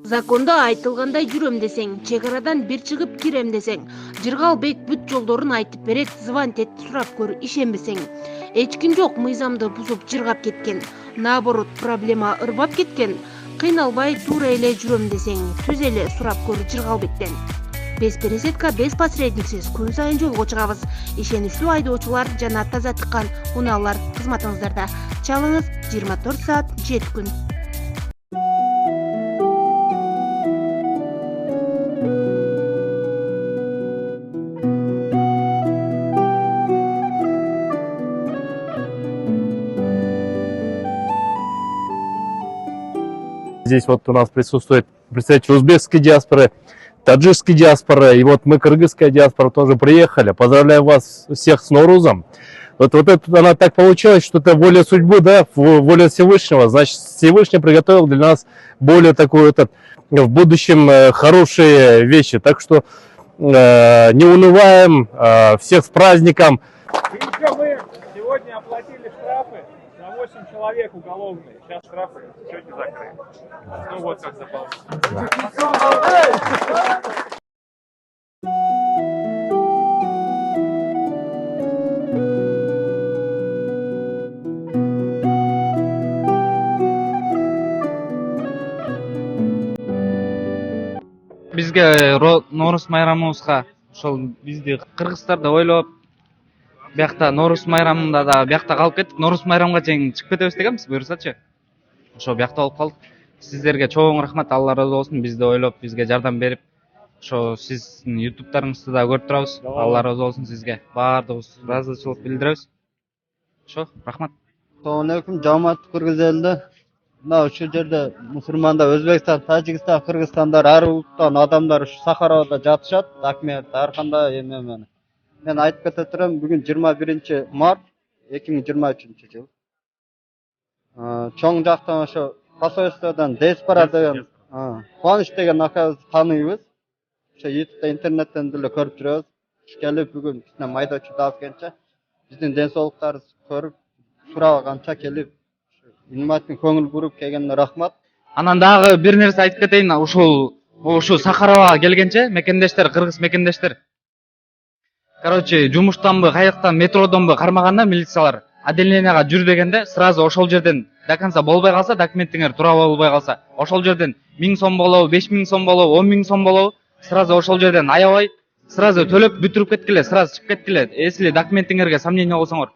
Закондо айтылгандай жүрөм десең, чек арадан бир чыгып кирем десең, Жыргалбек бүт жолдорун айтып берет, звонить эт, сурап көр, ишенбесең. Эч ким жок мыйзамды бузуп жыргап кеткен. Наоборот, проблема ырбап кеткен. Кыйналбай туура эле жүрөм десең, түз эле сурап көр Жыргалбектен. Без пересетка, без посредниксиз күн сайын жолго чыгабыз. Ишеничтүү айдоочулар жана таза тыккан унаалар кызматыңыздарда. Чалыңыз 24 саат 7 күн. Здесь вот у нас присутствует представитель узбекской диаспоры, таджикской диаспоры, и вот мы, кыргызская диаспора, тоже приехали. Поздравляю вас всех с Ноурузом. Вот это она так получилось, что это воля судьбы, да, воля Всевышнего. Значит, Всевышний приготовил для нас более такую, в будущем хорошие вещи. Так что не унываем, всех с праздником. И еще мы сегодня оплатили штрафы на 8 человек уголовные. Сейчас штрафы чуть не закрыли. Ну вот как заполнить. Бизге Норуз майрамыбызга ошол бизди кыргызстарды ойлоп, биякта Норуз майрамында да биякта калып кеттик. Норуз майрамга чейин чыгып кетебиз дегенбиз, буюрсачы. Ошо биякта болуп калдык. Сиздерге чоң рахмат, Алла ыраазы болсун, бизди ойлоп, бизге жардам берип, ошо сиздин ютубтарыңызды да көрүп турабыз. Алла ыраазы болсун сизге. Баардыгыбыз ыраазычылык билдиребиз. Ошо, рахмат. Assalomu alaykum, jamoat Qirg'iz elida. Mana shu yerda musulmonlar, O'zbekiston, Tojikiston, Qirg'izistonda har ulutdan odamlar shu Saharoda jatishadi. Rahmat, har qanday mana. Men aytib keta turaman, bugun 21-mart 2023-yil. Cho'ng jaqdan o'sha Qosoyistondan diaspora degan, Quvonch degan akamizni taniymiz. O'sha YouTube'da, internetdan dili ko'rib turamiz. Kelib bugun bizning maydochi davgancha bizning densoqlarimizni ko'rib so'ragancha kelib Ниматың көңіл бұрып келгеніне рахмат. Анан дагы бир нерсе айтып кетейин. Ушул Сахарага келгенче мекендештер, кыргыз мекендештер. Короче, жумуштанбы, каяктан, метродонбу кармаганда милициялар отделенияга жүр дегенде, сразу ошол жерден до конца болбой калса, документиңер туура болбой калса, ошол жерден 1000 сом болобу, 5000 сом болобу, 10000 сом болобу, сразу ошол жерден аябай, сразу төлөп бүтүрүп кеткиле, сразу чыгып кеткиле. Эсли документиңерге сомнение болсоңор,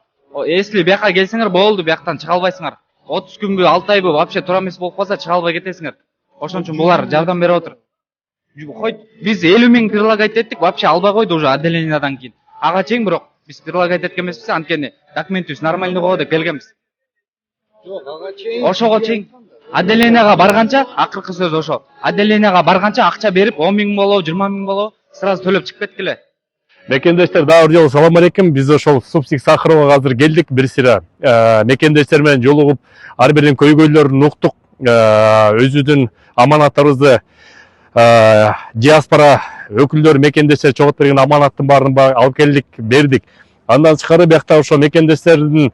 эсли бияка келсеңер болду, бияктан чыга албайсыңар. 30 күнгө 6 айбы вообще туура эмес болуп калса чыга албай кетесиңер. Ошон үчүн булар жардам берип отур. Хойт биз 50 миң прилагать эттик, вообще албай койду уже отделениядан кийин. Ага чейин бирок биз прилагать эткен эмеспиз, анткени документибиз нормальный го деп келгенбиз. Жок, ага чейин. Ошого чейин отделенияга барганча, акыркы сөз ошо. Отделенияга барганча акча берип 10 миң болобу, 20 миң болобу, сразу төлөп чыгып кеткиле. Мекендештер, дагы жолу салам алейкум. Биз ошол Субсик Сахарова азыр келдик. Бир сыра мекендештер менен жолугуп, ар биринин көйгөйлөрүн уктук. Өзүбүздүн аманаттарыбызды диаспора өкүлдөрү, мекендештер чогултуп берген аманаттын баарын алып келдик, бердик. Андан тышкары биякта ошо мекендештердин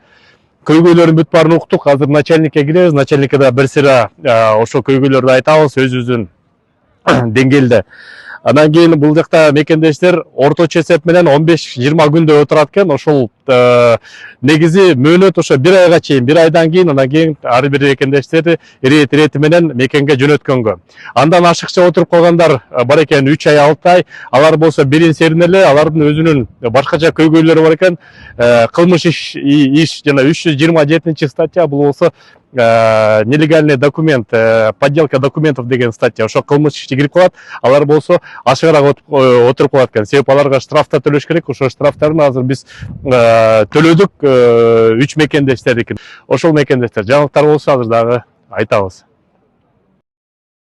көйгөйлөрүн бүт баарын уктук. Азыр начальникке киребиз. Начальникке да бир сыра ошо көйгөйлөрдү айтабыз өзүбүздүн деңгээлде. Анан кийин бул жакта мекендештер орточо эсеп менен 15-20 күндө отурат экен. Ошол негизи мөөнөт ошо 1 айга чейин, 1 айдан кийин, анан кийин ар бир мекендештерди ирети менен мекенге жөнөткөнгө. Андан ашыкча отуруп калгандар бар экен 3 ай, 6 ай. Алар болсо берин серин эле, алардын өзүнүн башкача көйгөйлөрү бар экен. Кылмыш иш жана 327 статья, бул болсо нелегальный документ, подделка документов деген статья. Ошо кылмыш ишти кирип калат. Алар болсо ашыгыраак отуруп калат экен. Себеп аларга штрафтар төлөш керек. Ошо штрафтарын азыр биз төлөдүк 3 мекендештердики. Ошол мекендештер жаңылыктар болсо азыр дагы айтабыз.